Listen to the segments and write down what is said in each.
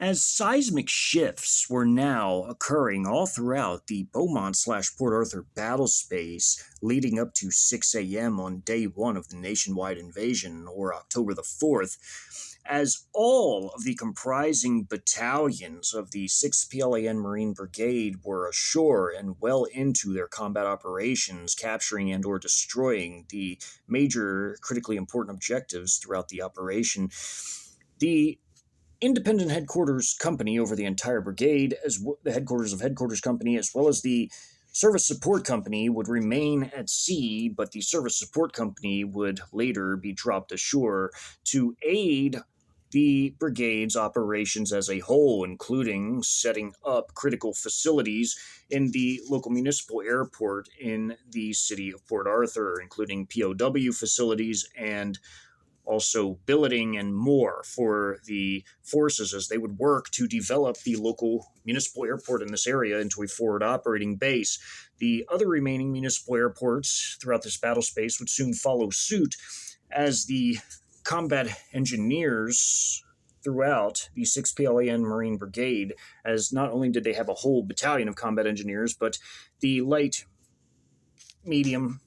As seismic shifts were now occurring all throughout the Beaumont/Port Arthur battle space leading up to 6 a.m. on day one of the nationwide invasion, or October the 4th, as all of the comprising battalions of the 6th PLAN Marine Brigade were ashore and well into their combat operations, capturing and or destroying the major critically important objectives throughout the operation. The independent headquarters company over the entire brigade, the headquarters of headquarters company, as well as the service support company, would remain at sea, but the service support company would later be dropped ashore to aid the brigade's operations as a whole, including setting up critical facilities in the local municipal airport in the city of Port Arthur, including POW facilities and also billeting and more for the forces as they would work to develop the local municipal airport in this area into a forward operating base. The other remaining municipal airports throughout this battle space would soon follow suit as the combat engineers throughout the 6th PLAN Marine Brigade, as not only did they have a whole battalion of combat engineers, but the light, medium,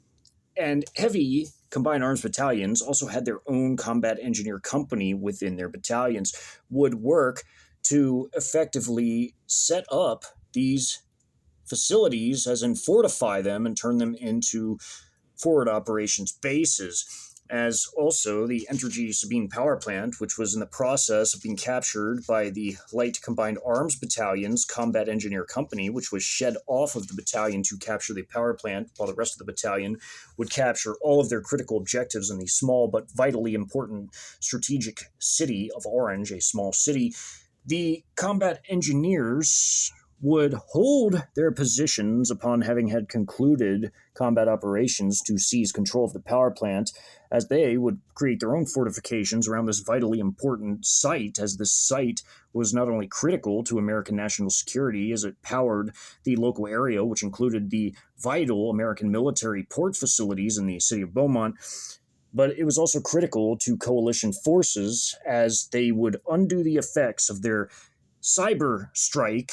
and heavy combined arms battalions also had their own combat engineer company within their battalions, would work to effectively set up these facilities, as in fortify them and turn them into forward operations bases, as also the Entergy Sabine Power Plant, which was in the process of being captured by the Light Combined Arms Battalion's Combat Engineer Company, which was shed off of the battalion to capture the power plant, while the rest of the battalion would capture all of their critical objectives in the small but vitally important strategic city of Orange, a small city. The combat engineers would hold their positions upon having had concluded combat operations to seize control of the power plant, as they would create their own fortifications around this vitally important site, as this site was not only critical to American national security as it powered the local area, which included the vital American military port facilities in the city of Beaumont, but it was also critical to coalition forces as they would undo the effects of their cyber strike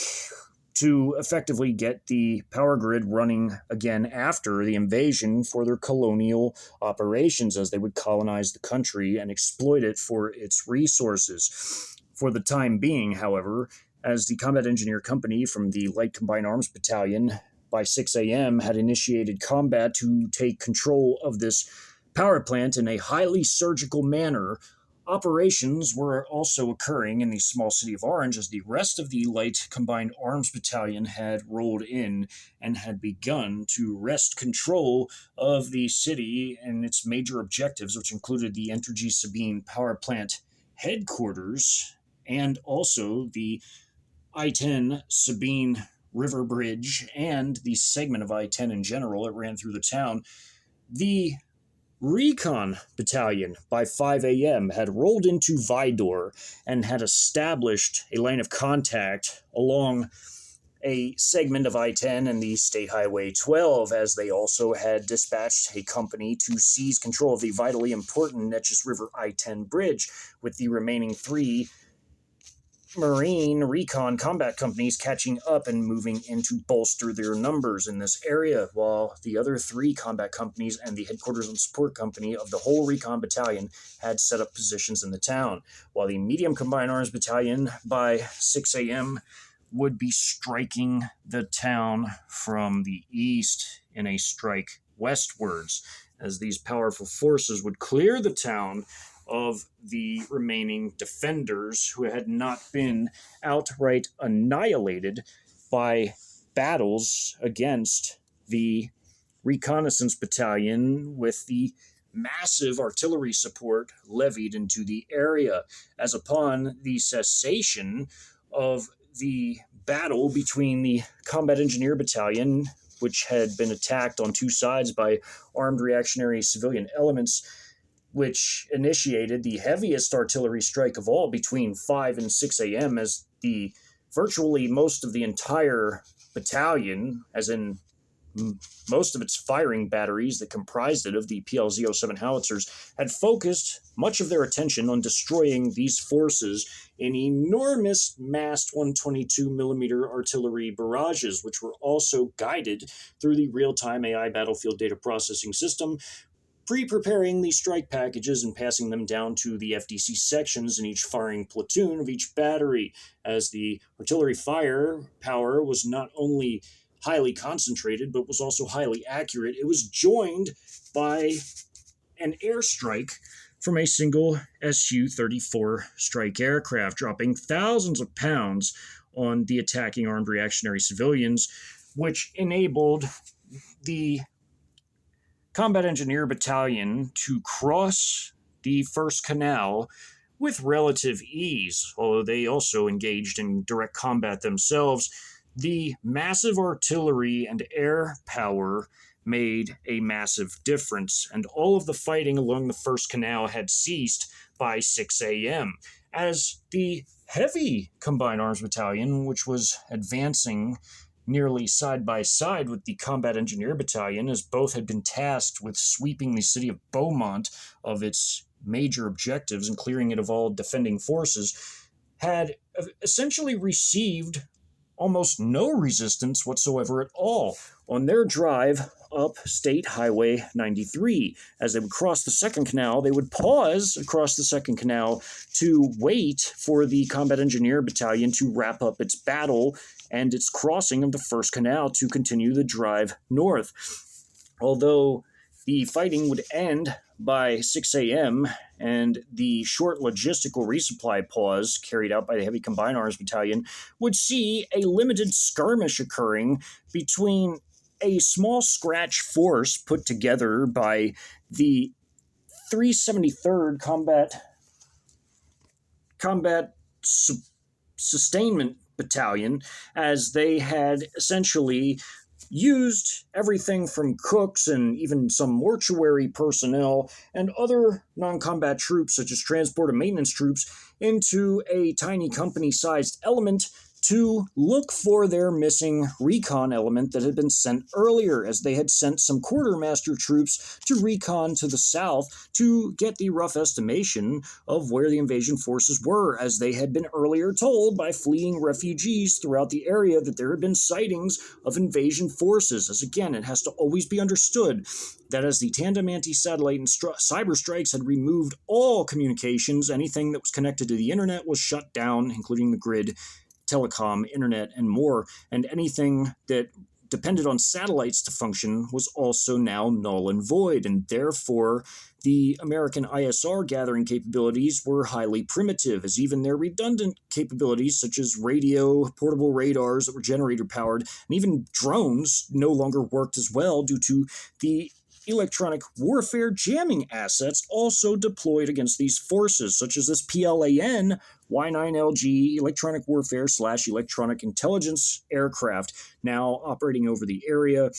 to effectively get the power grid running again after the invasion for their colonial operations, as they would colonize the country and exploit it for its resources. For the time being, however, as the Combat Engineer Company from the Light Combined Arms Battalion by 6 a.m. had initiated combat to take control of this power plant in a highly surgical manner, operations were also occurring in the small city of Orange as the rest of the Light Combined Arms Battalion had rolled in and had begun to wrest control of the city and its major objectives, which included the Entergy Sabine Power Plant headquarters and also the I-10 Sabine River Bridge and the segment of I-10 in general that ran through the town. The Recon Battalion by 5 a.m. had rolled into Vidor and had established a line of contact along a segment of I-10 and the State Highway 12, as they also had dispatched a company to seize control of the vitally important Neches River I-10 bridge, with the remaining three Marine recon combat companies catching up and moving in to bolster their numbers in this area, while the other three combat companies and the headquarters and support company of the whole recon battalion had set up positions in the town, while the medium combined arms battalion by 6 a.m. would be striking the town from the east in a strike westwards, as these powerful forces would clear the town of the remaining defenders who had not been outright annihilated by battles against the reconnaissance battalion, with the massive artillery support levied into the area, as upon the cessation of the battle between the combat engineer battalion, which had been attacked on two sides by armed reactionary civilian elements, which initiated the heaviest artillery strike of all between 5 and 6 a.m. as the virtually most of the entire battalion, as in most of its firing batteries that comprised it of the PLZ-07 howitzers had focused much of their attention on destroying these forces in enormous massed 122mm artillery barrages, which were also guided through the real-time AI battlefield data processing system, pre-preparing the strike packages and passing them down to the FDC sections in each firing platoon of each battery, as the artillery fire power was not only highly concentrated, but was also highly accurate. It was joined by an airstrike from a single Su-34 strike aircraft, dropping thousands of pounds on the attacking armed reactionary civilians, which enabled the Combat Engineer Battalion to cross the First Canal with relative ease, although they also engaged in direct combat themselves. The massive artillery and air power made a massive difference, and all of the fighting along the First Canal had ceased by 6 a.m. as the Heavy Combined Arms Battalion, which was advancing nearly side by side with the Combat Engineer Battalion, as both had been tasked with sweeping the city of Beaumont of its major objectives and clearing it of all defending forces, had essentially received almost no resistance whatsoever at all on their drive up State Highway 93. As they would cross the second canal, they would pause across the second canal to wait for the Combat Engineer Battalion to wrap up its battle and its crossing of the first canal to continue the drive north. Although the fighting would end by 6 a.m., and the short logistical resupply pause carried out by the Heavy Combined Arms Battalion would see a limited skirmish occurring between a small scratch force put together by the 373rd Combat Sustainment Battalion, as they had essentially used everything from cooks and even some mortuary personnel and other non-combat troops, such as transport and maintenance troops, into a tiny company-sized element to look for their missing recon element that had been sent earlier, as they had sent some quartermaster troops to recon to the south to get the rough estimation of where the invasion forces were, as they had been earlier told by fleeing refugees throughout the area that there had been sightings of invasion forces. As again, it has to always be understood that as the tandem anti-satellite and cyber strikes had removed all communications, anything that was connected to the internet was shut down, including the grid, telecom, internet, and more, and anything that depended on satellites to function was also now null and void, and therefore the American ISR gathering capabilities were highly primitive, as even their redundant capabilities, such as radio, portable radars that were generator-powered, and even drones no longer worked as well due to the electronic warfare jamming assets also deployed against these forces, such as this PLAN Y9LG electronic warfare / electronic intelligence aircraft, now operating over the area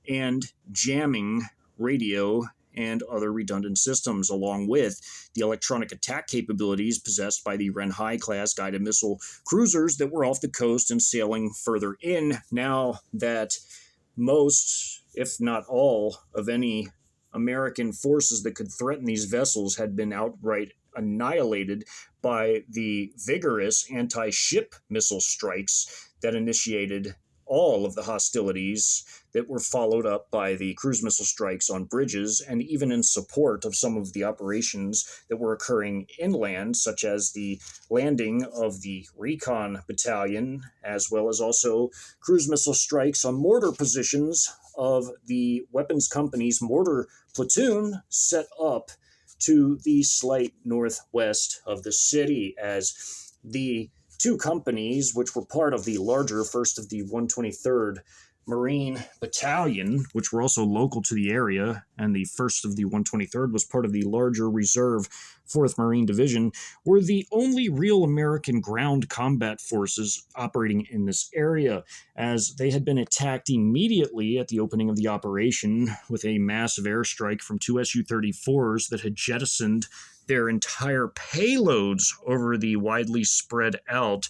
and jamming radio and other redundant systems, along with the electronic attack capabilities possessed by the Renhai-class guided missile cruisers that were off the coast and sailing further in, now that most, if not all, of any American forces that could threaten these vessels had been outright annihilated by the vigorous anti-ship missile strikes that initiated all of the hostilities that were followed up by the cruise missile strikes on bridges, and even in support of some of the operations that were occurring inland, such as the landing of the Recon Battalion, as well as also cruise missile strikes on mortar positions of the weapons company's mortar platoon set up to the slight northwest of the city, as the two companies, which were part of the larger 1st of the 123rd Marine Battalion, which were also local to the area, and the 1st of the 123rd was part of the larger reserve 4th Marine Division, were the only real American ground combat forces operating in this area, as they had been attacked immediately at the opening of the operation with a massive airstrike from two Su-34s that had jettisoned their entire payloads over the widely spread out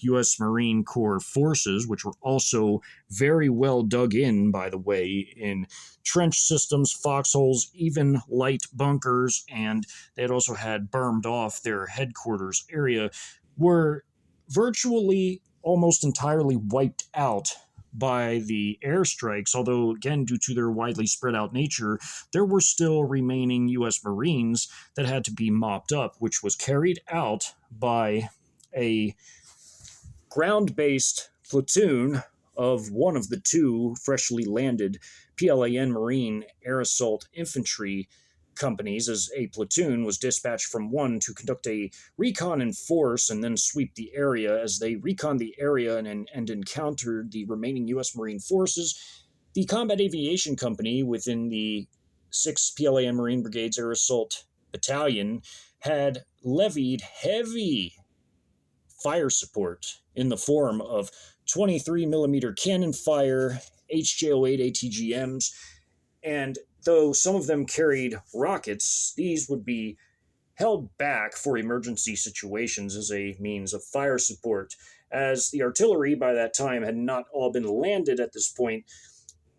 U.S. Marine Corps forces, which were also very well dug in, by the way, in trench systems, foxholes, even light bunkers, and they had also had bermed off their headquarters area, were virtually almost entirely wiped out by the airstrikes, although, again, due to their widely spread out nature, there were still remaining U.S. Marines that had to be mopped up, which was carried out by a ground based platoon of one of the two freshly landed PLAN Marine Air Assault Infantry companies, as a platoon was dispatched from one to conduct a recon in force and then sweep the area. As they reconned the area and encountered the remaining U.S. Marine forces, the Combat Aviation Company within the 6th PLAN Marine Brigade's Air Assault Battalion had levied heavy fire support in the form of 23 millimeter cannon fire, HJ-08 ATGMs, and though some of them carried rockets, these would be held back for emergency situations as a means of fire support, as the artillery by that time had not all been landed at this point.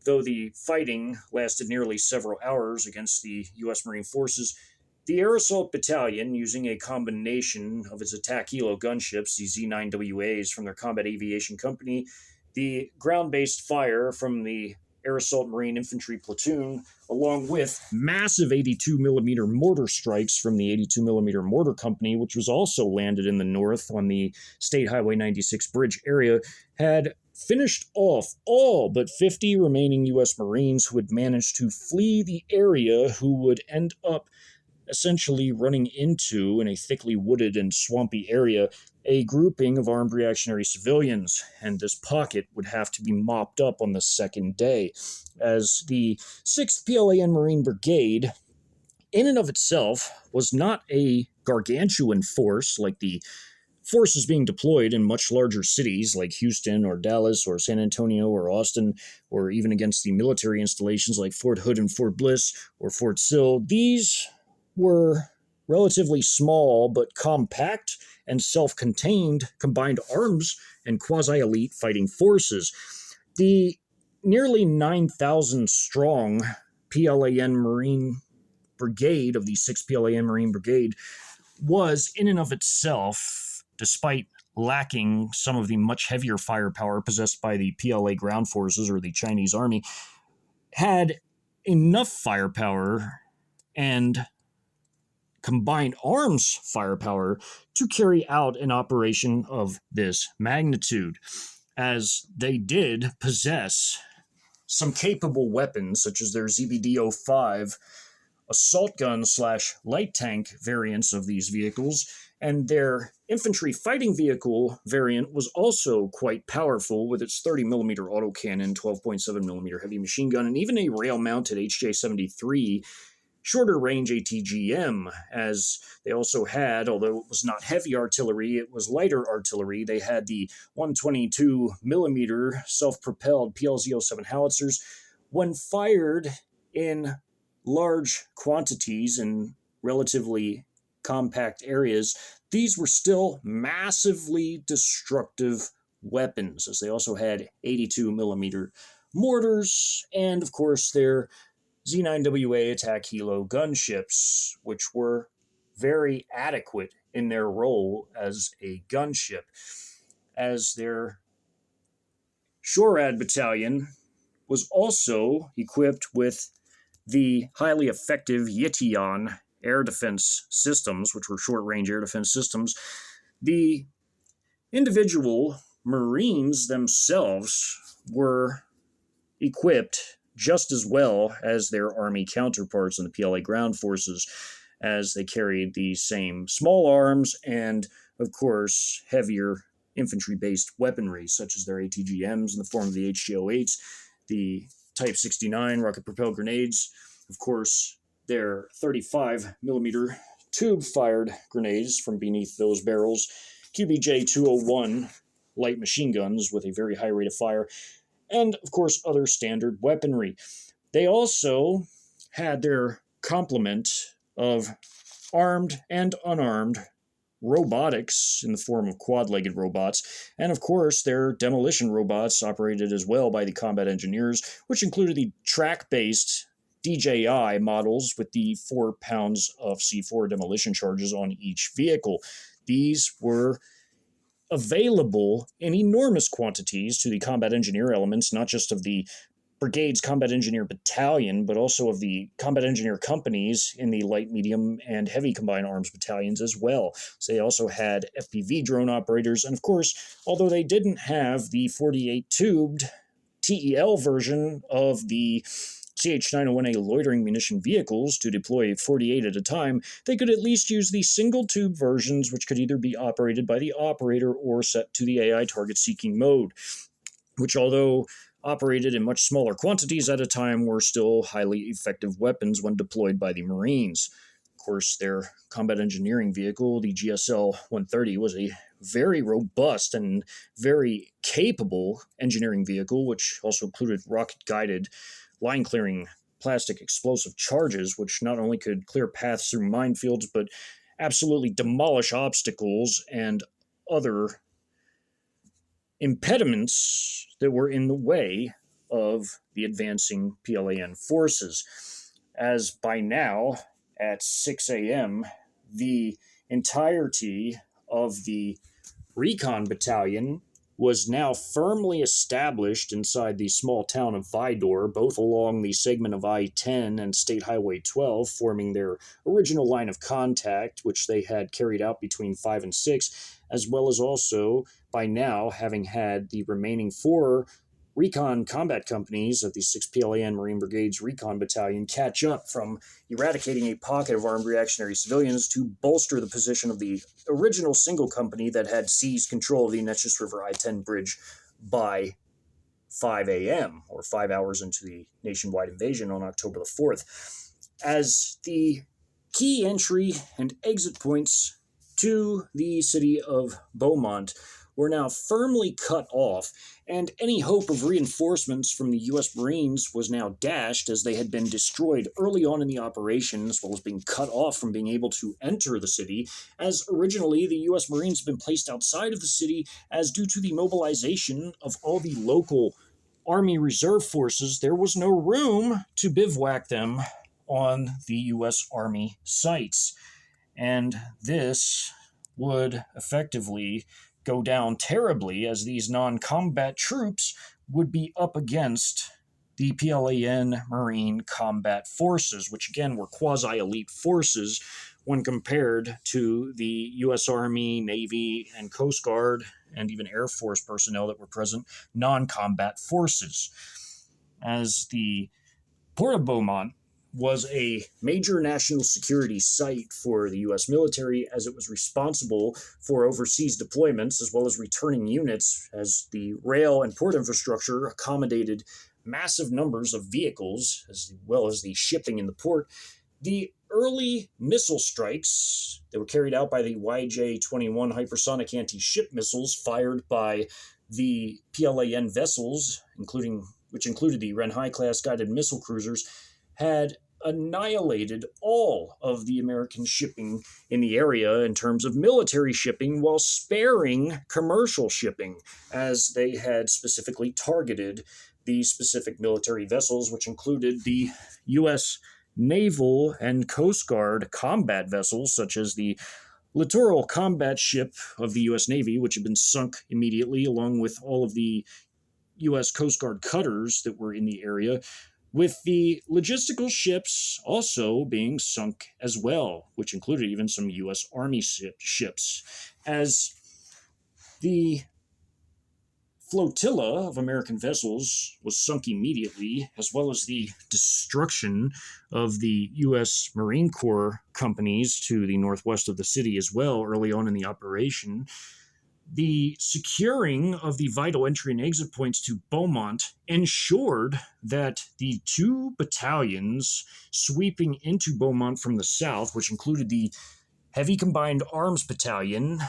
Though the fighting lasted nearly several hours against the U.S. Marine forces, the Air Assault Battalion, using a combination of its attack helo gunships, the Z-9WAs from their Combat Aviation Company, the ground-based fire from the Air Assault Marine Infantry Platoon, along with massive 82 millimeter mortar strikes from the 82 millimeter Mortar Company, which was also landed in the north on the State Highway 96 bridge area, had finished off all but 50 remaining U.S. Marines who had managed to flee the area, who would end up essentially running into, in a thickly wooded and swampy area, a grouping of armed reactionary civilians, and this pocket would have to be mopped up on the second day, as the 6th PLAN Marine Brigade, in and of itself, was not a gargantuan force like the forces being deployed in much larger cities like Houston or Dallas or San Antonio or Austin, or even against the military installations like Fort Hood and Fort Bliss or Fort Sill. These were relatively small but compact and self-contained combined arms and quasi-elite fighting forces. The nearly 9,000 strong PLAN Marine Brigade of the 6th PLAN Marine Brigade was, in and of itself, despite lacking some of the much heavier firepower possessed by the PLA ground forces or the Chinese army, had enough firepower and combined arms firepower to carry out an operation of this magnitude, as they did possess some capable weapons, such as their ZBD-05 assault gun / light tank variants of these vehicles, and their infantry fighting vehicle variant was also quite powerful with its 30mm autocannon, 12.7mm heavy machine gun, and even a rail-mounted HJ-73 shorter range ATGM, as they also had, although it was not heavy artillery, it was lighter artillery. They had the 122mm self-propelled PLZ-07 howitzers. When fired in large quantities in relatively compact areas, these were still massively destructive weapons, as they also had 82mm mortars and, of course, their Z-9WA attack helo gunships, which were very adequate in their role as a gunship, as their SHORAD battalion was also equipped with the highly effective Yitian air defense systems, which were short-range air defense systems. The individual Marines themselves were equipped just as well as their Army counterparts in the PLA ground forces, as they carried the same small arms and, of course, heavier infantry-based weaponry, such as their ATGMs in the form of the HJ-08s, the Type 69 rocket-propelled grenades, of course, their 35mm tube-fired grenades from beneath those barrels, QBJ-201 light machine guns with a very high rate of fire, and, of course, other standard weaponry. They also had their complement of armed and unarmed robotics in the form of quad-legged robots, and of course their demolition robots operated as well by the combat engineers, which included the track-based DJI models with the 4 pounds of C4 demolition charges on each vehicle. These were available in enormous quantities to the combat engineer elements, not just of the Brigade's Combat Engineer Battalion, but also of the combat engineer companies in the light, medium, and heavy combined arms battalions as well. So they also had FPV drone operators, and of course, although they didn't have the 48-tubed TEL version of the CH-901A loitering munition vehicles to deploy 48 at a time, they could at least use the single-tube versions, which could either be operated by the operator or set to the AI target-seeking mode, which, although operated in much smaller quantities at a time, were still highly effective weapons when deployed by the Marines. Of course, their combat engineering vehicle, the GSL-130, was a very robust and very capable engineering vehicle, which also included rocket-guided, line-clearing plastic explosive charges, which not only could clear paths through minefields, but absolutely demolish obstacles and other impediments that were in the way of the advancing PLAN forces. As by now, at 6 a.m., the entirety of the Recon Battalion was now firmly established inside the small town of Vidor, both along the segment of I-10 and State Highway 12, forming their original line of contact, which they had carried out between 5 and 6, as well as also, by now, having had the remaining 4 recon combat companies of the 6 PLAN Marine Brigade's Recon Battalion catch up from eradicating a pocket of armed reactionary civilians to bolster the position of the original single company that had seized control of the Neches River I-10 bridge by 5 a.m., or 5 hours into the nationwide invasion on October the 4th. As the key entry and exit points to the city of Beaumont were now firmly cut off, and any hope of reinforcements from the U.S. Marines was now dashed, as they had been destroyed early on in the operation, as well as being cut off from being able to enter the city, as originally the U.S. Marines had been placed outside of the city, as due to the mobilization of all the local Army Reserve forces, there was no room to bivouac them on the U.S. Army sites. And this would effectively go down terribly, as these non-combat troops would be up against the PLAN Marine Combat Forces, which again were quasi-elite forces when compared to the U.S. Army, Navy, and Coast Guard, and even Air Force personnel that were present, non-combat forces. As the Port of Beaumont was a major national security site for the U.S. military, as it was responsible for overseas deployments as well as returning units, as the rail and port infrastructure accommodated massive numbers of vehicles as well as the shipping in the port. The early missile strikes that were carried out by the YJ-21 hypersonic anti-ship missiles fired by the PLAN vessels, which included the Renhai-class guided missile cruisers, had annihilated all of the American shipping in the area in terms of military shipping, while sparing commercial shipping, as they had specifically targeted the specific military vessels, which included the U.S. Naval and Coast Guard combat vessels, such as the Littoral Combat Ship of the U.S. Navy, which had been sunk immediately, along with all of the U.S. Coast Guard cutters that were in the area, with the logistical ships also being sunk as well, which included even some U.S. Army ships. As the flotilla of American vessels was sunk immediately, as well as the destruction of the U.S. Marine Corps companies to the northwest of the city as well early on in the operation, the securing of the vital entry and exit points to Beaumont ensured that the 2 battalions sweeping into Beaumont from the south, which included the Heavy Combined Arms Battalion,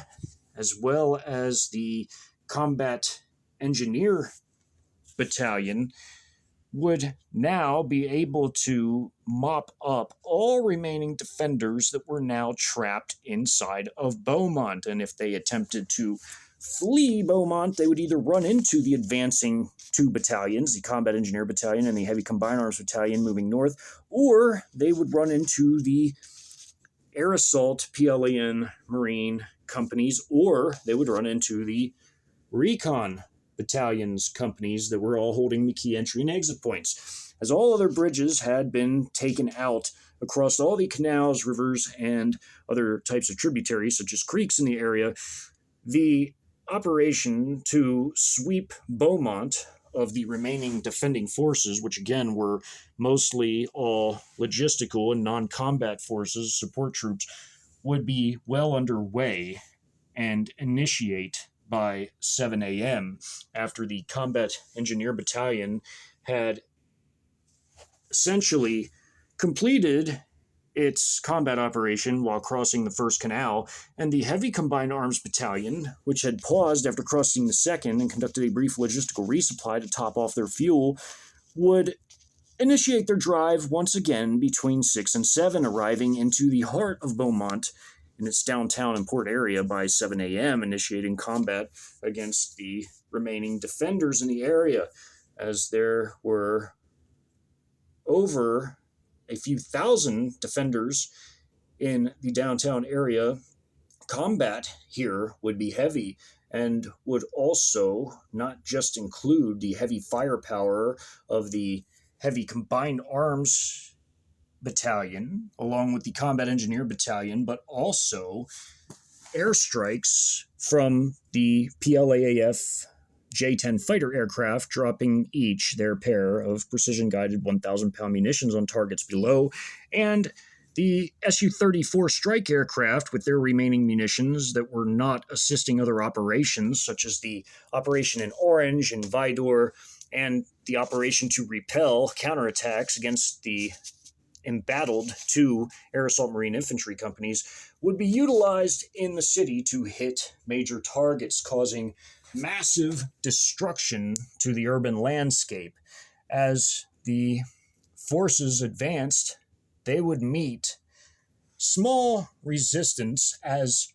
as well as the Combat Engineer Battalion, would now be able to mop up all remaining defenders that were now trapped inside of Beaumont. And if they attempted to flee Beaumont, they would either run into the advancing two battalions, the Combat Engineer Battalion and the Heavy Combined Arms Battalion moving north, or they would run into the Air Assault PLAN Marine companies, or they would run into the Recon battalions companies that were all holding the key entry and exit points. As all other bridges had been taken out across all the canals, rivers, and other types of tributaries, such as creeks in the area, the operation to sweep Beaumont of the remaining defending forces, which again were mostly all logistical and non-combat forces, support troops, would be well underway and initiate by 7 a.m. after the Combat Engineer Battalion had essentially completed its combat operation while crossing the first canal, and the Heavy Combined Arms Battalion, which had paused after crossing the second and conducted a brief logistical resupply to top off their fuel, would initiate their drive once again between 6 and 7, arriving into the heart of Beaumont in its downtown and port area by 7 a.m., initiating combat against the remaining defenders in the area, as there were over a few thousand defenders in the downtown area. Combat here would be heavy and would also not just include the heavy firepower of the Heavy Combined Arms Battalion, along with the Combat Engineer Battalion, but also airstrikes from the PLAAF J-10 fighter aircraft, dropping each their pair of precision-guided 1,000-pound munitions on targets below, and the Su-34 strike aircraft with their remaining munitions that were not assisting other operations, such as the operation in Orange and Vidor, and the operation to repel counterattacks against the embattled two Air Assault Marine Infantry companies, would be utilized in the city to hit major targets, causing massive destruction to the urban landscape. As the forces advanced, they would meet small resistance as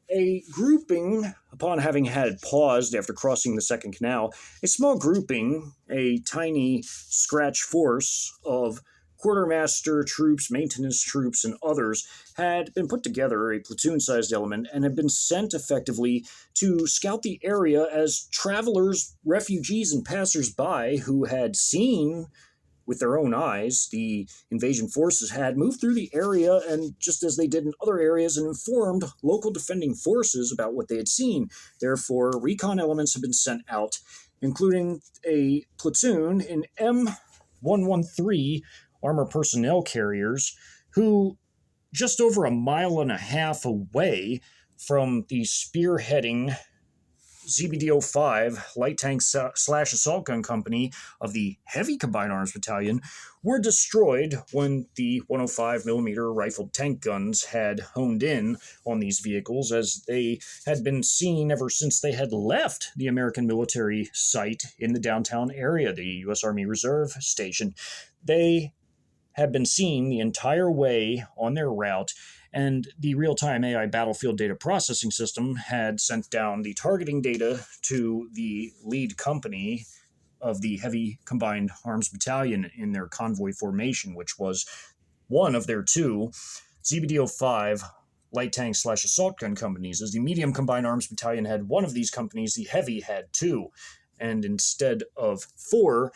a grouping, upon having had paused after crossing the second canal, a small grouping, a tiny scratch force of quartermaster troops, maintenance troops, and others had been put together, a platoon-sized element, and had been sent effectively to scout the area as travelers, refugees, and passers-by who had seen with their own eyes the invasion forces had moved through the area, and just as they did in other areas, and informed local defending forces about what they had seen. Therefore, recon elements have been sent out, including a platoon in M113 armor personnel carriers, who just over a mile and a half away from the spearheading ZBD-05 light tank slash assault gun company of the Heavy Combined Arms Battalion were destroyed when the 105 millimeter rifled tank guns had honed in on these vehicles, as they had been seen ever since they had left the American military site in the downtown area, the U.S. Army Reserve Station. They had been seen the entire way on their route, and the real-time AI battlefield data processing system had sent down the targeting data to the lead company of the Heavy Combined Arms Battalion in their convoy formation, which was one of their two ZBD-05 light tank slash assault gun companies. As the Medium Combined Arms Battalion had one of these companies, the Heavy had two, and instead of four,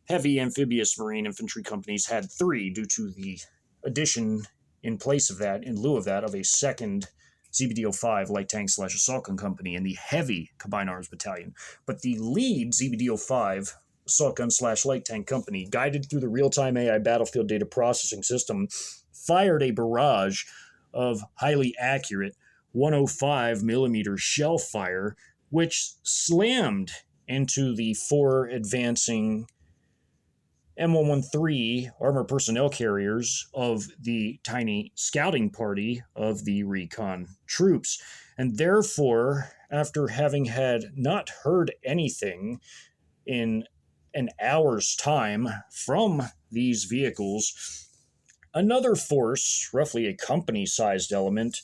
Heavy Amphibious Marine Infantry companies had three, due to the addition in place of that, in lieu of that, of a second ZBD-05 light tank slash assault gun company in the Heavy Combined Arms Battalion. But the lead ZBD-05 assault gun slash light tank company, guided through the real-time AI battlefield data processing system, fired a barrage of highly accurate 105 millimeter shell fire, which slammed into the four advancing M113 armor personnel carriers of the tiny scouting party of the recon troops. And therefore, after having had not heard anything in an hour's time from these vehicles, another force, roughly a company-sized element,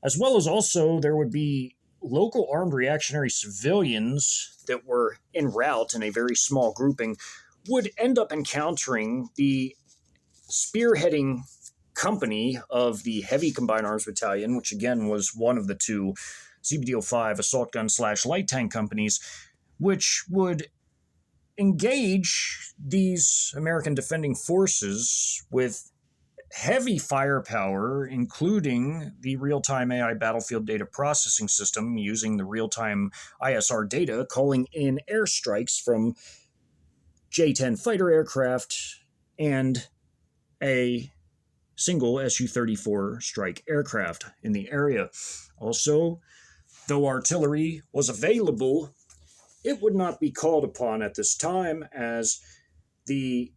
as well as also there would be local armed reactionary civilians that were en route in a very small grouping, would end up encountering the spearheading company of the Heavy Combined Arms Battalion, which again was one of the two ZBDO-5 assault gun / light tank companies, which would engage these American defending forces with heavy firepower, including the real-time AI battlefield data processing system using the real-time ISR data, calling in airstrikes from J-10 fighter aircraft and a single Su-34 strike aircraft in the area. Also, though artillery was available, it would not be called upon at this time, as the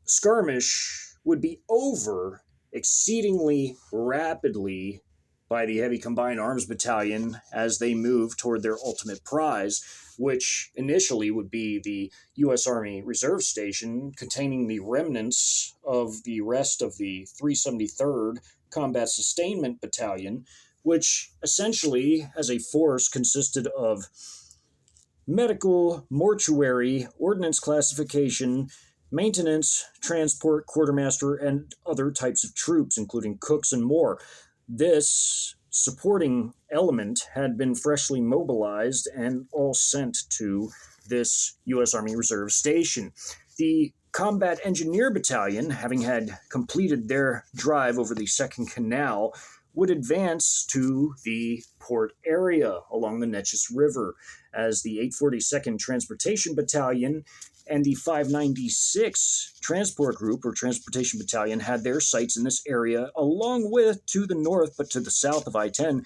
skirmish would be over exceedingly rapidly by the Heavy Combined Arms Battalion as they move toward their ultimate prize, which initially would be the U.S. Army Reserve Station containing the remnants of the rest of the 373rd Combat Sustainment Battalion, which essentially, as a force, consisted of medical, mortuary, ordnance classification, maintenance, transport, quartermaster, and other types of troops, including cooks and more. This supporting element had been freshly mobilized and all sent to this U.S. Army Reserve Station. The Combat Engineer Battalion, having had completed their drive over the Second Canal, would advance to the port area along the Neches River, as the 842nd Transportation Battalion and the 596 Transport Group or Transportation Battalion had their sites in this area, along with, to the north but to the south of I-10,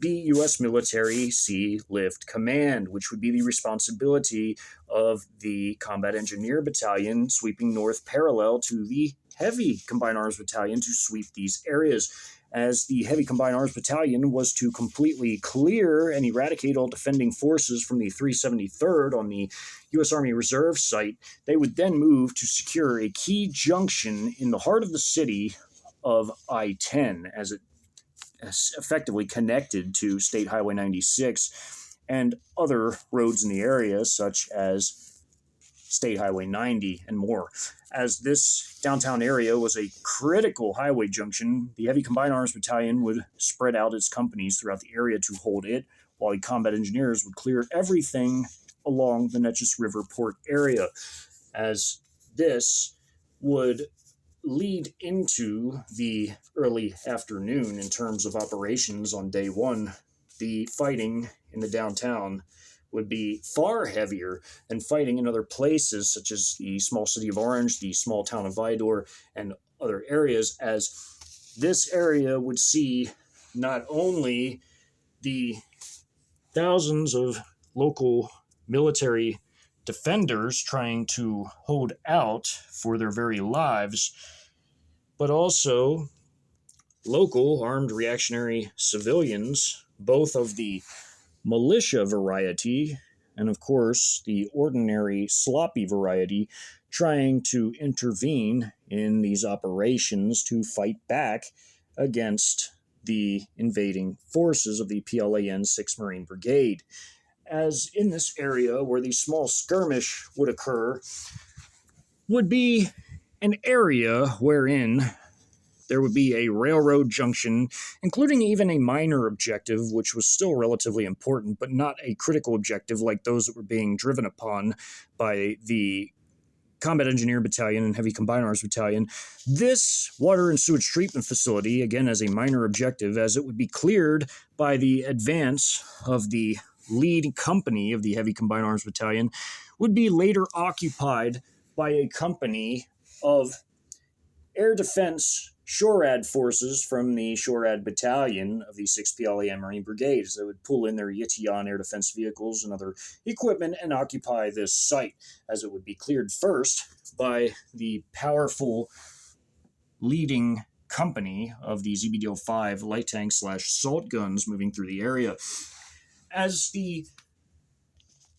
the U.S. Military Sea Lift Command, which would be the responsibility of the Combat Engineer Battalion sweeping north parallel to the Heavy Combined Arms Battalion to sweep these areas, as the Heavy Combined Arms Battalion was to completely clear and eradicate all defending forces from the 373rd on the U.S. Army Reserve site. They would then move to secure a key junction in the heart of the city of I-10, as it effectively connected to State Highway 96 and other roads in the area, such as State Highway 90 and more. As this downtown area was a critical highway junction, the Heavy Combined Arms Battalion would spread out its companies throughout the area to hold it, while the combat engineers would clear everything along the Neches River port area, as this would lead into the early afternoon in terms of operations on day one. The fighting in the downtown would be far heavier than fighting in other places, such as the small city of Orange, the small town of Vidor, and other areas, as this area would see not only the thousands of local military defenders trying to hold out for their very lives, but also local armed reactionary civilians, both of the militia variety and, of course, the ordinary sloppy variety, trying to intervene in these operations to fight back against the invading forces of the PLAN 6th Marine Brigade. As in this area where the small skirmish would occur would be an area wherein there would be a railroad junction, including even a minor objective, which was still relatively important, but not a critical objective like those that were being driven upon by the Combat Engineer Battalion and Heavy Combined Arms Battalion. This water and sewage treatment facility, again as a minor objective, as it would be cleared by the advance of the lead company of the Heavy Combined Arms Battalion, would be later occupied by a company of air defense SHORAD forces from the SHORAD Battalion of the 6th PLAN Marine Brigades that would pull in their Yitian air defense vehicles and other equipment and occupy this site, as it would be cleared first by the powerful leading company of the ZBDO-5 light tanks / assault guns moving through the area. As the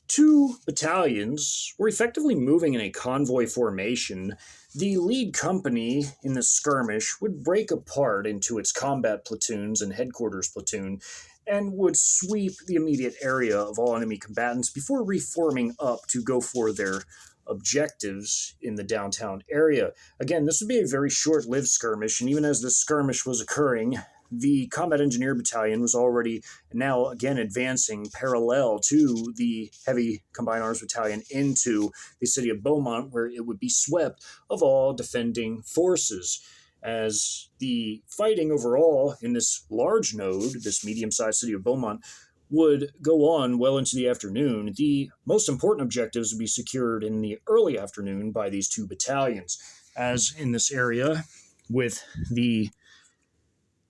Two battalions were effectively moving in a convoy formation. The lead company in the skirmish would break apart into its combat platoons and headquarters platoon and would sweep the immediate area of all enemy combatants before reforming up to go for their objectives in the downtown area. Again, this would be a very short lived skirmish, and even as this skirmish was occurring, the Combat Engineer Battalion was already now again advancing parallel to the Heavy Combined Arms Battalion into the city of Beaumont, where it would be swept of all defending forces. As the fighting overall in this large node, this medium-sized city of Beaumont, would go on well into the afternoon, the most important objectives would be secured in the early afternoon by these two battalions. As in this area, with the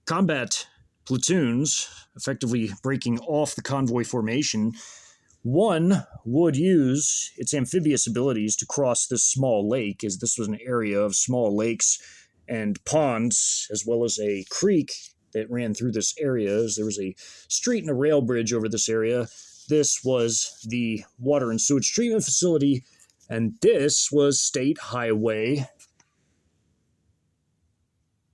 combat platoons effectively breaking off the convoy formation, one would use its amphibious abilities to cross this small lake, as this was an area of small lakes and ponds, as well as a creek that ran through this area, as there was a street and a rail bridge over this area. This was the water and sewage treatment facility, and this was State Highway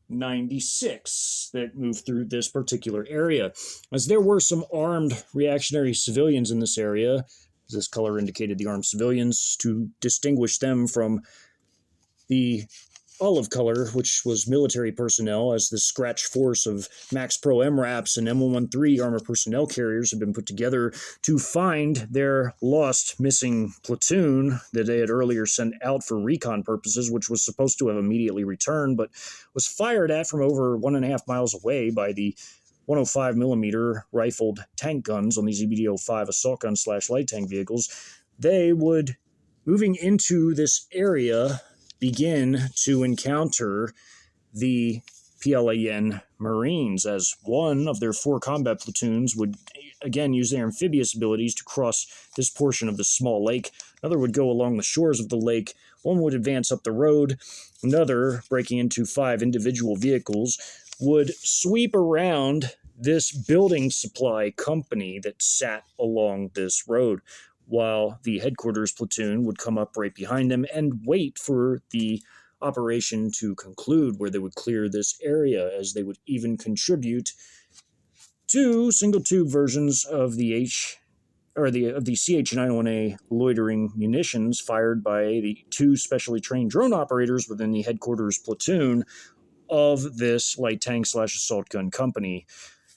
96 that moved through this particular area. As there were some armed reactionary civilians in this area, as this color indicated the armed civilians, to distinguish them from the olive color, which was military personnel, as the scratch force of Max Pro MRAPs and M113 armored personnel carriers had been put together to find their lost missing platoon that they had earlier sent out for recon purposes, which was supposed to have immediately returned, but was fired at from over 1.5 miles away by the 105 millimeter rifled tank guns on these EBD-05 assault gun / light tank vehicles. They would, moving into this area, begin to encounter the PLAN Marines, as one of their 4 combat platoons would again use their amphibious abilities to cross this portion of the small lake. Another would go along the shores of the lake. One would advance up the road. Another, breaking into 5 individual vehicles, would sweep around this building supply company that sat along this road, while the headquarters platoon would come up right behind them and wait for the operation to conclude, where they would clear this area, as they would even contribute 2 single tube versions of the CH-91A loitering munitions fired by the 2 specially trained drone operators within the headquarters platoon of this light tank / assault gun company,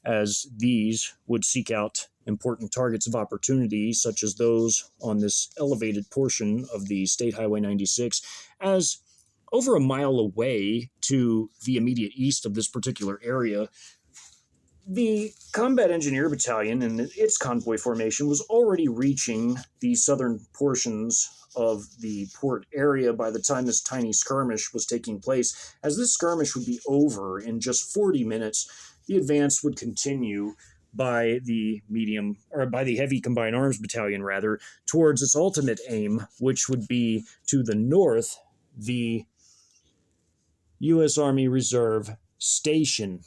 as these would seek out important targets of opportunity, such as those on this elevated portion of the State Highway 96, as over a mile away to the immediate east of this particular area, the Combat Engineer Battalion and its convoy formation was already reaching the southern portions of the port area by the time this tiny skirmish was taking place. As this skirmish would be over in just 40 minutes, the advance would continue by the Heavy Combined Arms Battalion, towards its ultimate aim, which would be to the north, the U.S. Army Reserve Station,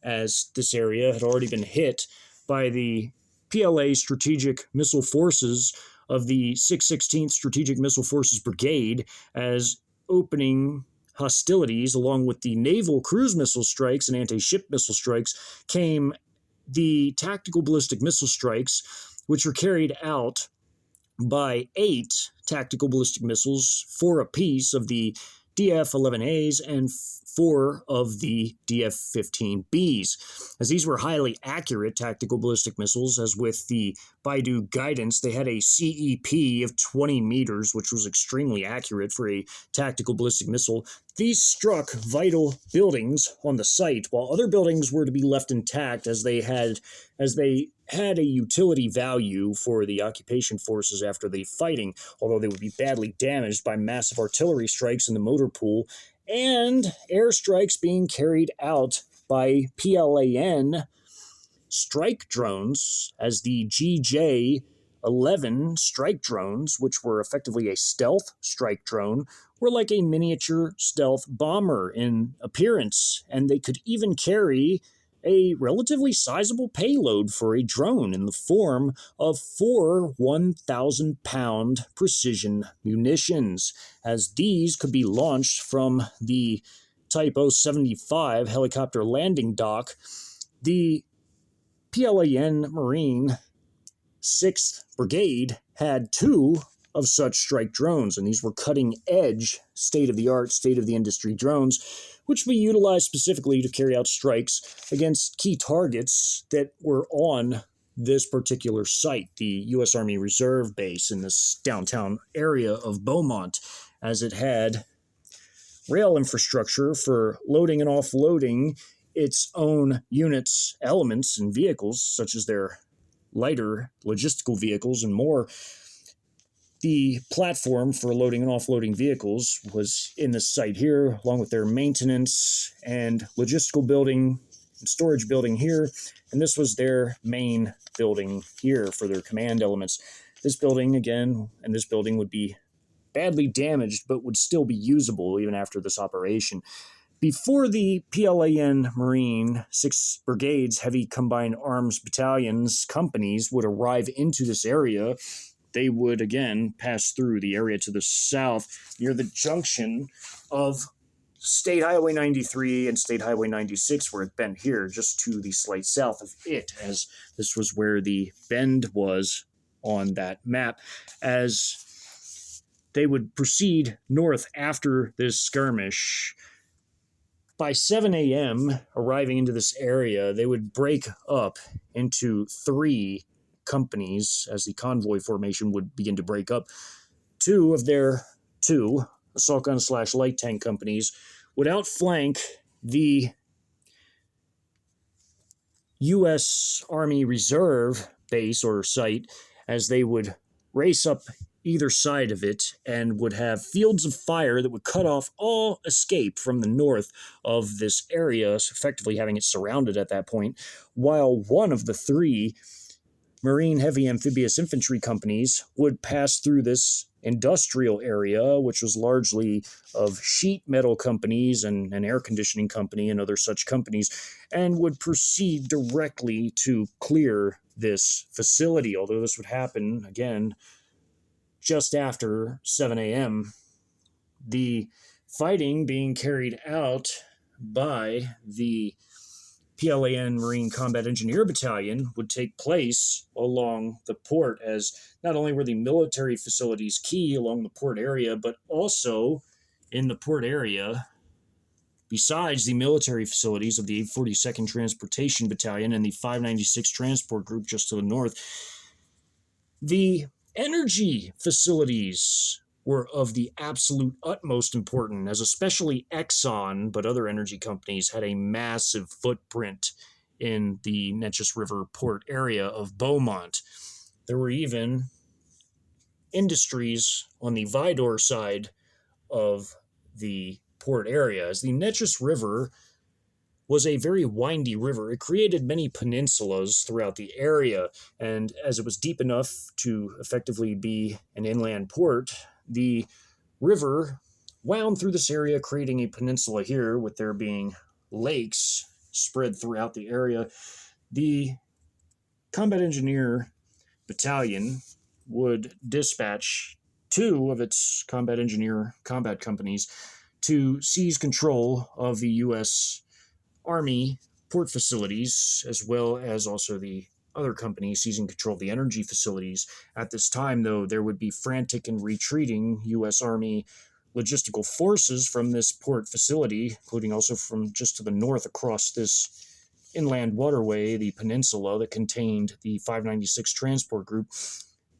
as this area had already been hit by the PLA Strategic Missile Forces of the 616th Strategic Missile Forces Brigade, as opening hostilities along with the naval cruise missile strikes and anti-ship missile strikes came the tactical ballistic missile strikes, which were carried out by 8 tactical ballistic missiles, 4 apiece of the DF-11As and 4 of the DF-15Bs. As these were highly accurate tactical ballistic missiles, as with the Baidu guidance, they had a CEP of 20 meters, which was extremely accurate for a tactical ballistic missile. These struck vital buildings on the site, while other buildings were to be left intact, as they had a utility value for the occupation forces after the fighting, although they would be badly damaged by massive artillery strikes in the motor pool and airstrikes being carried out by PLAN strike drones, as the GJ-11 strike drones, which were effectively a stealth strike drone, were like a miniature stealth bomber in appearance, and they could even carry a relatively sizable payload for a drone in the form of 4 1,000-pound precision munitions, as these could be launched from the Type 075 helicopter landing dock. The PLAN Marine 6th Brigade had 2 of such strike drones, and these were cutting-edge, state-of-the-art, state-of-the-industry drones, which we utilized specifically to carry out strikes against key targets that were on this particular site, the U.S. Army Reserve Base in this downtown area of Beaumont, as it had rail infrastructure for loading and offloading its own units, elements, and vehicles, such as their lighter logistical vehicles and more. The platform for loading and offloading vehicles was in this site here, along with their maintenance and logistical building and storage building here. And this was their main building here for their command elements. This building, again, and this building would be badly damaged, but would still be usable even after this operation. Before the PLAN Marine 6 Brigades Heavy Combined Arms Battalions companies would arrive into this area, they would again pass through the area to the south near the junction of State Highway 93 and State Highway 96, where it bent here, just to the slight south of it, as this was where the bend was on that map, as they would proceed north after this skirmish. By 7 a.m., arriving into this area, they would break up into 3 companies as the convoy formation would begin to break up. 2 of their 2 assault gun / light tank companies would outflank the U.S. Army Reserve base or site, as they would race up either side of it and would have fields of fire that would cut off all escape from the north of this area, effectively having it surrounded at that point, while one of the 3 Marine Heavy Amphibious Infantry companies would pass through this industrial area, which was largely of sheet metal companies and an air conditioning company and other such companies, and would proceed directly to clear this facility, although this would happen, again, just after 7 a.m. The fighting being carried out by the PLAN Marine Combat Engineer Battalion would take place along the port, as not only were the military facilities key along the port area, but also in the port area, besides the military facilities of the 842nd Transportation Battalion and the 596 Transport Group just to the north, the energy facilities were of the absolute utmost importance, as especially Exxon, but other energy companies had a massive footprint in the Neches River port area of Beaumont. There were even industries on the Vidor side of the port area, as the Neches River was a very windy river. It created many peninsulas throughout the area, and as it was deep enough to effectively be an inland port, the river wound through this area, creating a peninsula here, with there being lakes spread throughout the area. The Combat Engineer Battalion would dispatch 2 of its combat engineer combat companies to seize control of the U.S. Army port facilities, as well as also the other companies seizing control of the energy facilities. At this time, though, there would be frantic and retreating U.S. Army logistical forces from this port facility, including also from just to the north across this inland waterway, the peninsula that contained the 596 Transport Group.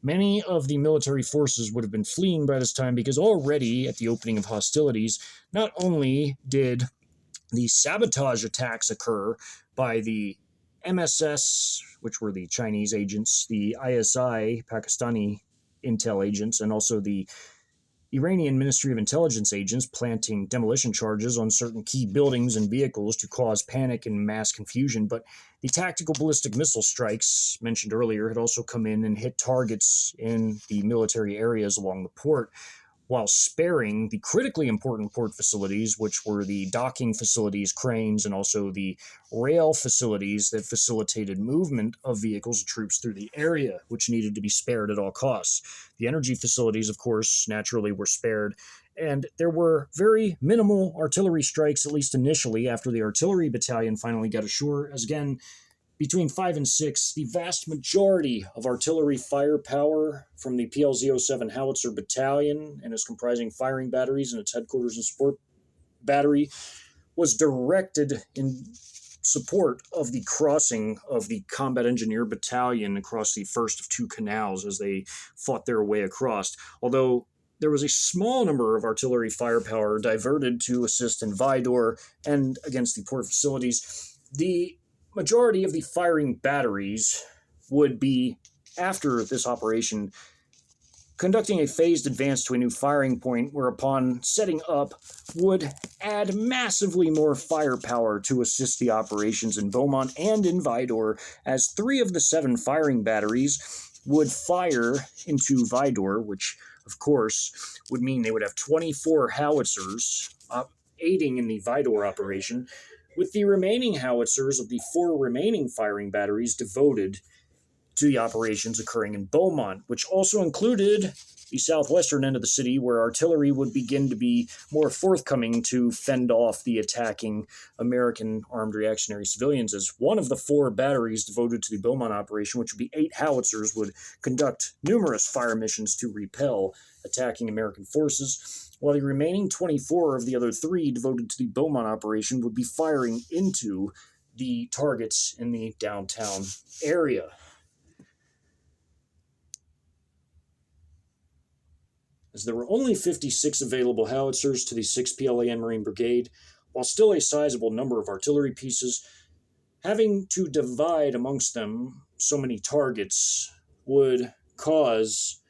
Many of the military forces would have been fleeing by this time, because already at the opening of hostilities, not only did the sabotage attacks occur by the MSS, which were the Chinese agents, the ISI, Pakistani intel agents, and also the Iranian Ministry of Intelligence agents planting demolition charges on certain key buildings and vehicles to cause panic and mass confusion. But the tactical ballistic missile strikes mentioned earlier had also come in and hit targets in the military areas along the port, while sparing the critically important port facilities, which were the docking facilities, cranes, and also the rail facilities that facilitated movement of vehicles and troops through the area, which needed to be spared at all costs. The energy facilities, of course, naturally were spared, and there were very minimal artillery strikes, at least initially, after the artillery battalion finally got ashore, as again, between 5 and 6, the vast majority of artillery firepower from the PLZ-07 Howitzer Battalion and its comprising firing batteries and its headquarters and support battery was directed in support of the crossing of the Combat Engineer Battalion across the first of two canals as they fought their way across. Although there was a small number of artillery firepower diverted to assist in Vidor and against the port facilities, the majority of the firing batteries would be, after this operation, conducting a phased advance to a new firing point, whereupon setting up would add massively more firepower to assist the operations in Beaumont and in Vidor, as 3 of the 7 firing batteries would fire into Vidor, which, of course, would mean they would have 24 howitzers aiding in the Vidor operation, with the remaining howitzers of the 4 remaining firing batteries devoted to the operations occurring in Beaumont, which also included the southwestern end of the city, where artillery would begin to be more forthcoming to fend off the attacking American armed reactionary civilians, as one of the 4 batteries devoted to the Beaumont operation, which would be 8 howitzers, would conduct numerous fire missions to repel attacking American forces, while the remaining 24 of the other 3 devoted to the Beaumont operation would be firing into the targets in the downtown area. As there were only 56 available howitzers to the 6th PLAN Marine Brigade, while still a sizable number of artillery pieces, having to divide amongst them so many targets would cause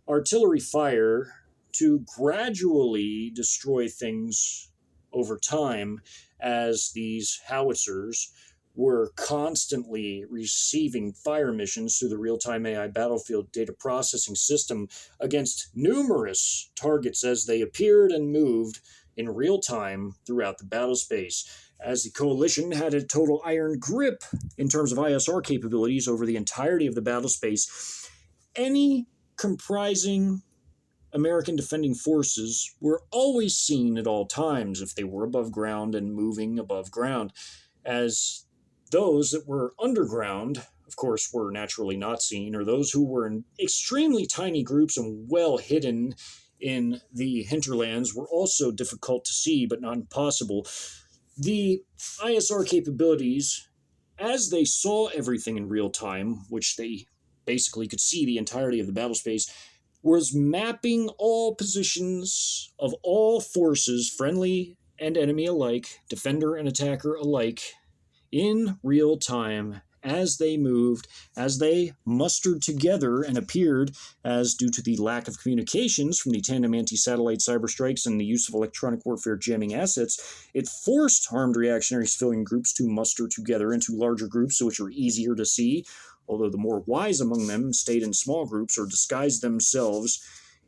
artillery fire to gradually destroy things over time, as these howitzers were constantly receiving fire missions through the real-time AI battlefield data processing system against numerous targets as they appeared and moved in real time throughout the battle space. As the coalition had a total iron grip in terms of ISR capabilities over the entirety of the battle space, any comprising American defending forces were always seen at all times if they were above ground and moving above ground, as those that were underground, of course, were naturally not seen, or those who were in extremely tiny groups and well hidden in the hinterlands were also difficult to see, but not impossible. The ISR capabilities, as they saw everything in real time, which they basically could see the entirety of the battle space, was mapping all positions of all forces, friendly and enemy alike, defender and attacker alike, in real time as they moved, as they mustered together and appeared, as due to the lack of communications from the tandem anti-satellite cyber strikes and the use of electronic warfare jamming assets, it forced armed reactionary civilian groups to muster together into larger groups which were easier to see, although the more wise among them stayed in small groups or disguised themselves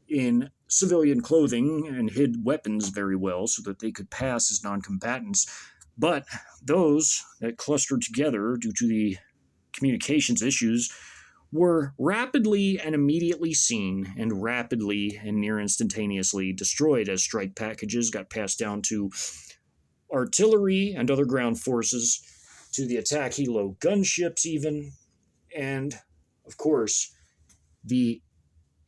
in civilian clothing and hid weapons very well so that they could pass as non-combatants. But those that clustered together due to the communications issues were rapidly and immediately seen and rapidly and near instantaneously destroyed as strike packages got passed down to artillery and other ground forces, to the attack helo gunships even, and, of course, the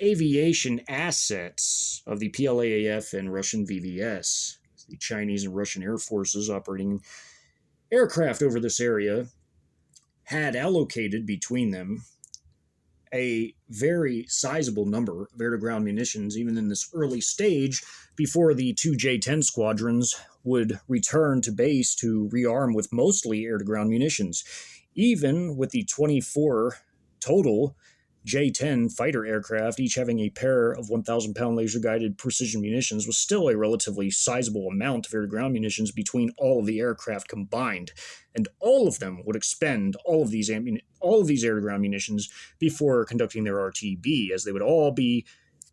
aviation assets of the PLAAF and Russian VVS. The Chinese and Russian air forces operating aircraft over this area had allocated between them a very sizable number of air-to-ground munitions, even in this early stage, before the 2 J-10 squadrons would return to base to rearm with mostly air-to-ground munitions. Even with the 24 total J-10 fighter aircraft, each having a pair of 1,000-pound laser-guided precision munitions, was still a relatively sizable amount of air-to-ground munitions between all of the aircraft combined, and all of them would expend all of these air-to-ground munitions before conducting their RTB, as they would all be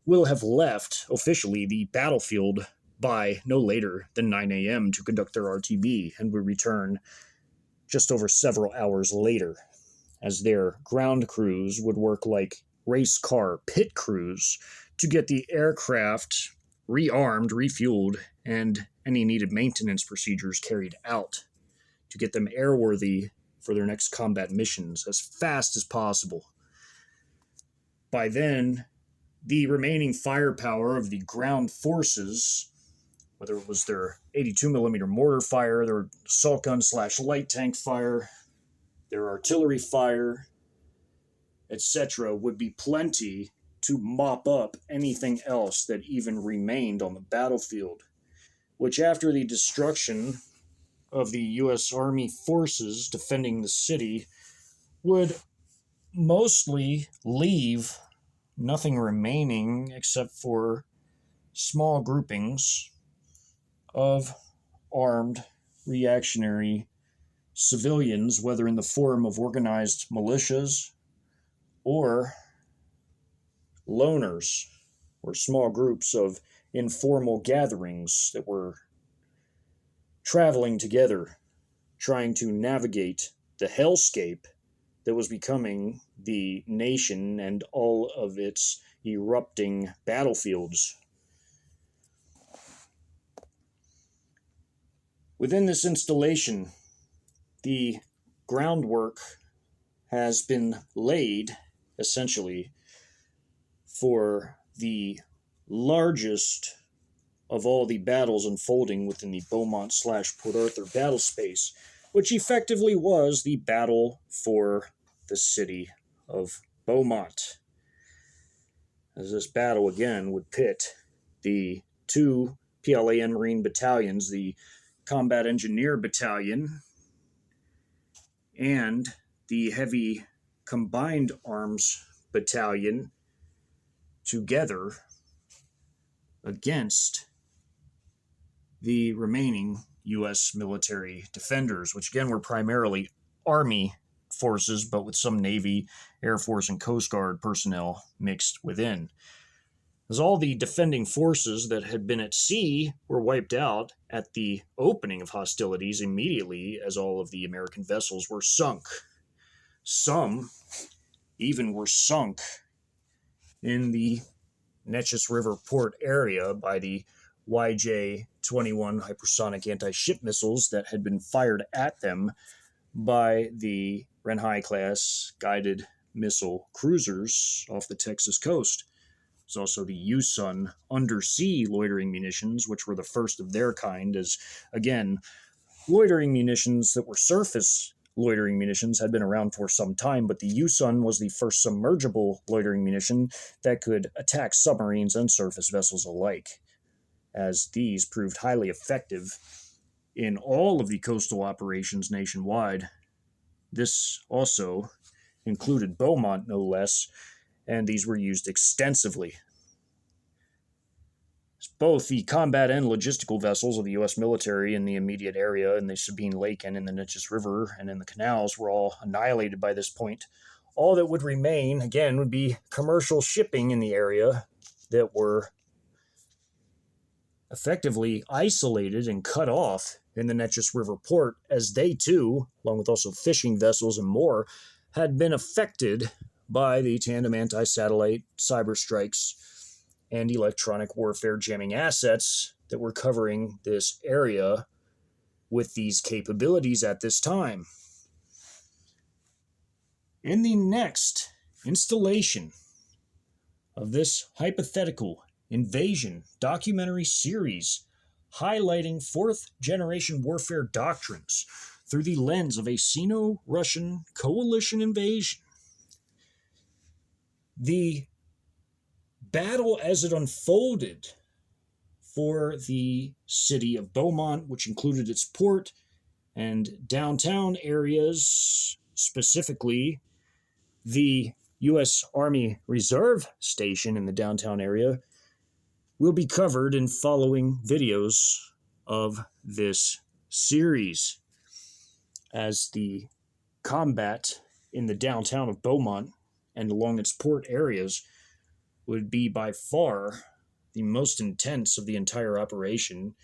will have left officially the battlefield by no later than 9 a.m. to conduct their RTB and would return just over several hours later, as their ground crews would work like race car pit crews to get the aircraft rearmed, refueled, and any needed maintenance procedures carried out to get them airworthy for their next combat missions as fast as possible. By then, the remaining firepower of the ground forces, whether it was their 82mm mortar fire, their assault gun / light tank fire, their artillery fire, etc., would be plenty to mop up anything else that even remained on the battlefield, which after the destruction of the U.S. Army forces defending the city would mostly leave nothing remaining except for small groupings of armed reactionary civilians, whether in the form of organized militias or loners, or small groups of informal gatherings that were traveling together, trying to navigate the hellscape that was becoming the nation and all of its erupting battlefields. Within this installation, the groundwork has been laid, essentially, for the largest of all the battles unfolding within the Beaumont / Port Arthur battle space, which effectively was the battle for the city of Beaumont. As this battle again would pit the two PLAN Marine battalions, the Combat Engineer Battalion and the Heavy Combined Arms Battalion, together against the remaining U.S. military defenders, which again were primarily Army forces, but with some Navy, Air Force, and Coast Guard personnel mixed within. As all the defending forces that had been at sea were wiped out at the opening of hostilities immediately as all of the American vessels were sunk. Some even were sunk in the Neches River port area by the YJ-21 hypersonic anti-ship missiles that had been fired at them by the Renhai-class guided missile cruisers off the Texas coast. There's also the USUN undersea loitering munitions, which were the first of their kind, as, again, loitering munitions that were surface loitering munitions had been around for some time, but the USUN was the first submergible loitering munition that could attack submarines and surface vessels alike, as these proved highly effective in all of the coastal operations nationwide. This also included Beaumont, no less, and these were used extensively. Both the combat and logistical vessels of the U.S. military in the immediate area in the Sabine Lake and in the Neches River and in the canals were all annihilated by this point. All that would remain, again, would be commercial shipping in the area that were effectively isolated and cut off in the Neches River port, as they too, along with also fishing vessels and more, had been affected by the tandem anti-satellite cyber strikes and electronic warfare jamming assets that were covering this area with these capabilities at this time. In the next installation of this hypothetical invasion documentary series highlighting fourth-generation warfare doctrines through the lens of a Sino-Russian coalition invasion, the battle as it unfolded for the city of Beaumont, which included its port and downtown areas, specifically the U.S. Army Reserve Station in the downtown area, will be covered in following videos of this series, as the combat in the downtown of Beaumont and along its port areas would be by far the most intense of the entire operation,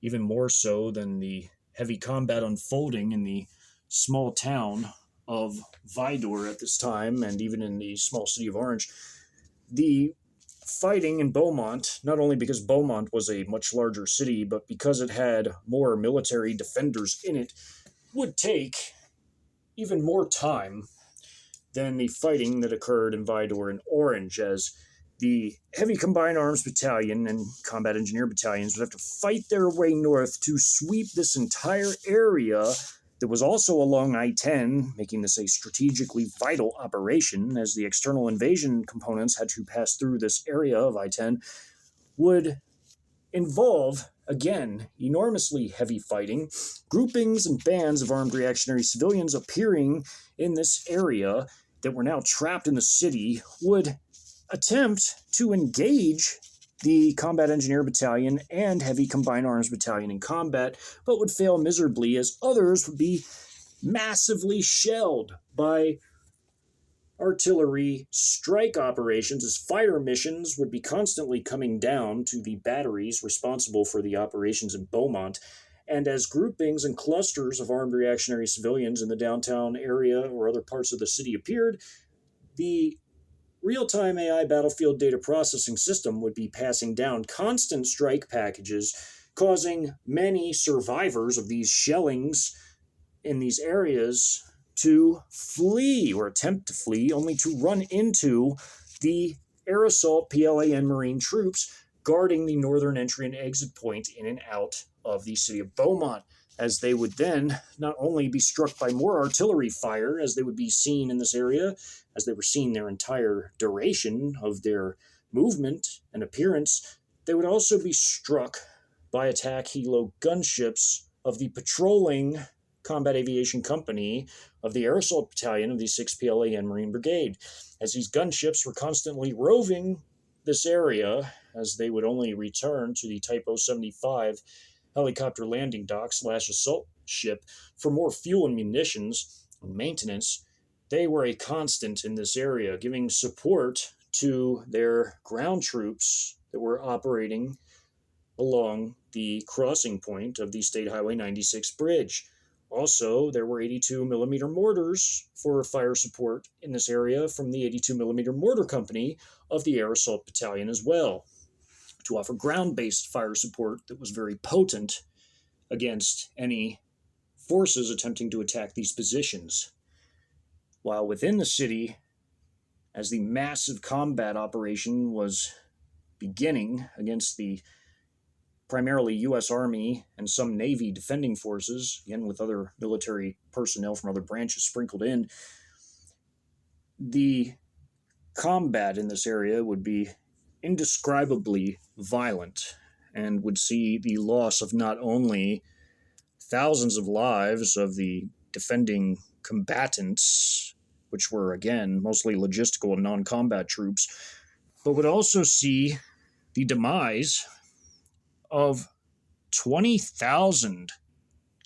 even more so than the heavy combat unfolding in the small town of Vidor at this time, and even in the small city of Orange. The fighting in Beaumont, not only because Beaumont was a much larger city, but because it had more military defenders in it, would take even more time than the fighting that occurred in Vidor and Orange, as the Heavy Combined Arms Battalion and Combat Engineer Battalions would have to fight their way north to sweep this entire area that was also along I-10, making this a strategically vital operation, as the external invasion components had to pass through this area of I-10, would involve, again, enormously heavy fighting, groupings and bands of armed reactionary civilians appearing in this area that were now trapped in the city would attempt to engage the Combat Engineer Battalion and Heavy Combined Arms Battalion in combat, but would fail miserably, as others would be massively shelled by artillery strike operations, as fire missions would be constantly coming down to the batteries responsible for the operations in Beaumont, and as groupings and clusters of armed reactionary civilians in the downtown area or other parts of the city appeared, the real-time AI battlefield data processing system would be passing down constant strike packages, causing many survivors of these shellings in these areas to flee or attempt to flee, only to run into the air assault PLAN Marine troops guarding the northern entry and exit point in and out of the city of Beaumont, as they would then not only be struck by more artillery fire, as they would be seen in this area, as they were seen their entire duration of their movement and appearance, they would also be struck by attack helo gunships of the patrolling Combat Aviation Company of the Air Assault Battalion of the 6th PLAN Marine Brigade, as these gunships were constantly roving this area, as they would only return to the Type 075 helicopter landing dock / assault ship for more fuel and munitions and maintenance. They were a constant in this area, giving support to their ground troops that were operating along the crossing point of the State Highway 96 bridge. Also, there were 82 millimeter mortars for fire support in this area from the 82 millimeter mortar company of the Air Assault Battalion as well, to offer ground-based fire support that was very potent against any forces attempting to attack these positions. While within the city, as the massive combat operation was beginning against the primarily U.S. Army and some Navy defending forces, again with other military personnel from other branches sprinkled in, the combat in this area would be indescribably violent and would see the loss of not only thousands of lives of the defending combatants, which were, again, mostly logistical and non-combat troops, but would also see the demise of 20,000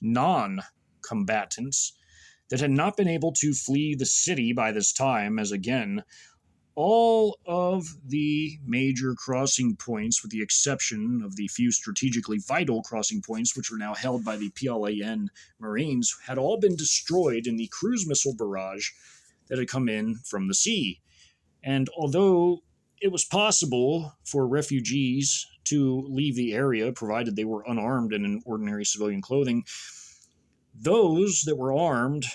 non-combatants that had not been able to flee the city by this time, as, again, all of the major crossing points, with the exception of the few strategically vital crossing points, which were now held by the PLAN Marines, had all been destroyed in the cruise missile barrage that had come in from the sea. And although it was possible for refugees to leave the area, provided they were unarmed and in ordinary civilian clothing, those that were armed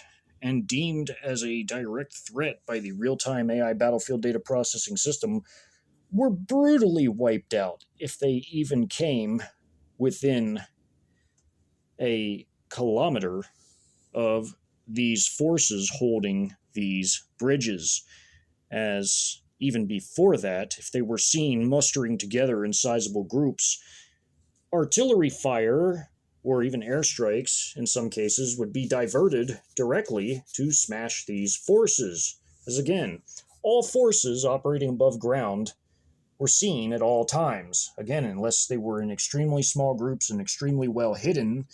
and deemed as a direct threat by the real-time AI battlefield data processing system were brutally wiped out if they even came within a kilometer of these forces holding these bridges, as even before that, if they were seen mustering together in sizable groups, artillery fire or even airstrikes, in some cases, would be diverted directly to smash these forces. As again, all forces operating above ground were seen at all times. Again, unless they were in extremely small groups and extremely well hidden,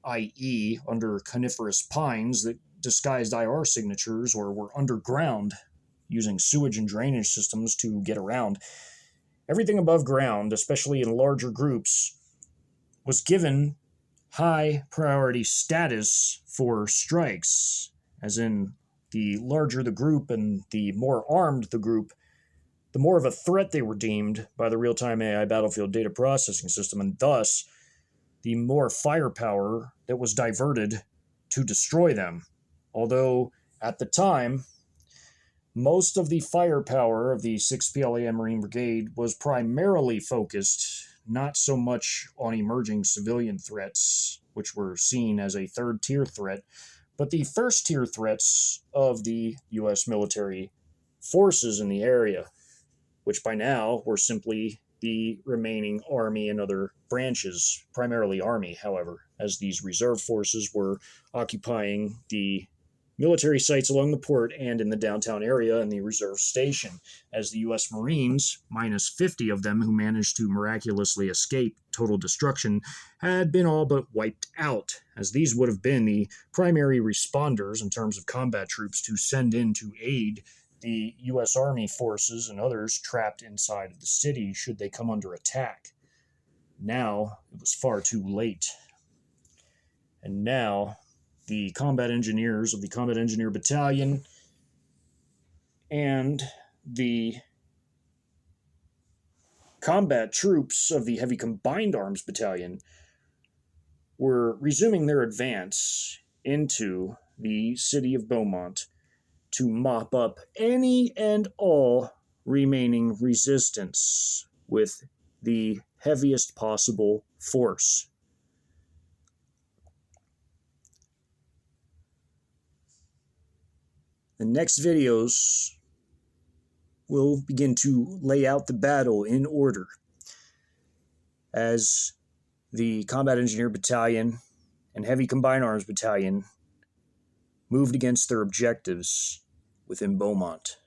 i.e. under coniferous pines that disguised IR signatures or were underground, using sewage and drainage systems to get around. Everything above ground, especially in larger groups, was given high priority status for strikes, as in the larger the group and the more armed the group, the more of a threat they were deemed by the real-time AI battlefield data processing system, and thus the more firepower that was diverted to destroy them. Although at the time, most of the firepower of the 6th PLAM Marine Brigade was primarily focused not so much on emerging civilian threats, which were seen as a third-tier threat, but the first-tier threats of the U.S. military forces in the area, which by now were simply the remaining Army and other branches, primarily Army, however, as these reserve forces were occupying the military sites along the port and in the downtown area and the reserve station, as the U.S. Marines, minus 50 of them who managed to miraculously escape total destruction, had been all but wiped out, as these would have been the primary responders in terms of combat troops to send in to aid the U.S. Army forces and others trapped inside of the city should they come under attack. Now, it was far too late. And now, the combat engineers of the Combat Engineer Battalion and the combat troops of the Heavy Combined Arms Battalion were resuming their advance into the city of Beaumont to mop up any and all remaining resistance with the heaviest possible force. The next videos will begin to lay out the battle in order as the Combat Engineer Battalion and Heavy Combined Arms Battalion moved against their objectives within Beaumont.